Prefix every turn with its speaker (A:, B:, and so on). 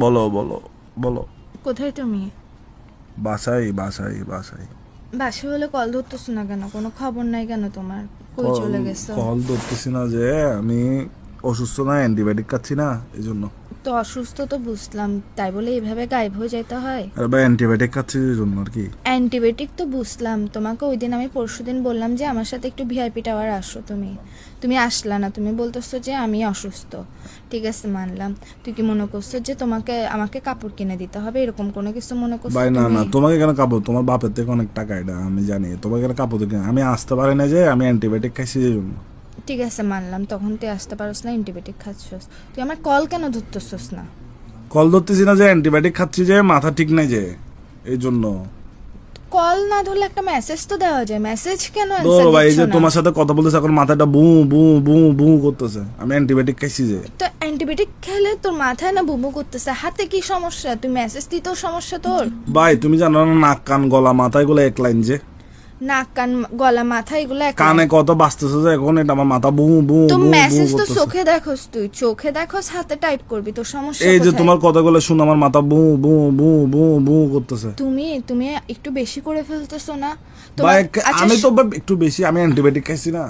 A: বলো বলো বলো।
B: কোথায় তুমি?
A: বাসায় বাসায় বাসায়।
B: বাসে হলে কল ধরতেছো না কেন? কোনো খবর নাই কেন তোমার? কই চলে গেছো?
A: কল ধরতেছি না যে আমি অসুস্থ, না অ্যান্টিবায়োটিক খাচ্ছি না এই জন্য।
B: তো অসুস্থ তো বুঝলাম, তাই বলে এইভাবে গায়েব হয়ে যেতে হয়?
A: আরে ভাই অ্যান্টিবায়োটিক খাচ্ছি এই জন্য আর কি।
B: অ্যান্টিবায়োটিক তো বুঝলাম, তোমাকে ওই দিন আমি পরশুদিন বললাম যে আমার সাথে একটু ভিআইপি টাওয়ার আসো, তুমি আসলা না। তুমি বলতেছো যে আমি অসুস্থ। ঠিক আছে, মানলাম। তুই কি মনে করছো যে আমাকে কাপড় কিনে দিতে হবে, এরকম কোনো কিছু মনে করছো
A: ভাই না
B: তুমি?
A: না, তোমাকে কেন কাপড়? তোমার বাপের থেকে অনেক টাকা, এটা আমি জানি। তোমাকে কেন কাপড় কিনে? আমি আসতে পারি না যে আমি অ্যান্টিবায়োটিক খাইছি এই জন্য।
B: ঠিক আছে, মানলাম, তখন তুই আসতে পারস না, অ্যান্টিবায়োটিক খাচ্ছস। তুই আমার কল কেন ধরতেছস না?
A: কল ধরতেছি না যে অ্যান্টিবায়োটিক খাচ্ছি, যে মাথা ঠিক নাই যে এই জন্য।
B: কল না ধরলে একটা মেসেজ তো দেওয়া যায়, মেসেজ কেন
A: তো
B: অ্যানসার
A: ভাই এই
B: দিচ্ছ
A: যে
B: না?
A: তোমার সাথে কথা বলতেছে, এখন মাথাটা বু বু বু বু করতেছে, আমি অ্যান্টিবায়োটিক খাইছি যে।
B: তো অ্যান্টিবায়োটিক খেলে তোর মাথায় না বুবু করতেছে, হাতে কি সমস্যা? তুই মেসেজ দিতেও সমস্যা তোর?
A: ভাই তুমি জানো না, নাক কান গলা মাথা এগুলো এক লাইন যে।
B: নাক কান গলা মাথা এগুলো এক
A: কানে
B: লাইন।
A: কত বাজতেছে যে এখন, এটা আমার মাথা বু বু
B: তো
A: বু বু
B: মেসেজ তো
A: করতেছে।
B: চোখে দেখোস, তুই চোখে দেখোস, হাতে টাইপ করবি, তোর সমস্যা
A: এই যে
B: কোথায়?
A: তোমার কথাগুলো শুনে আমার মাথা বু বু বু বু বু করতেছে।
B: তুমি একটু বেশি করে ফেলতেছো না?
A: ভাই
B: আচ্ছা,
A: আমি তো একটু বেশি, আমি অ্যান্টিবায়োটিক খাইছি না।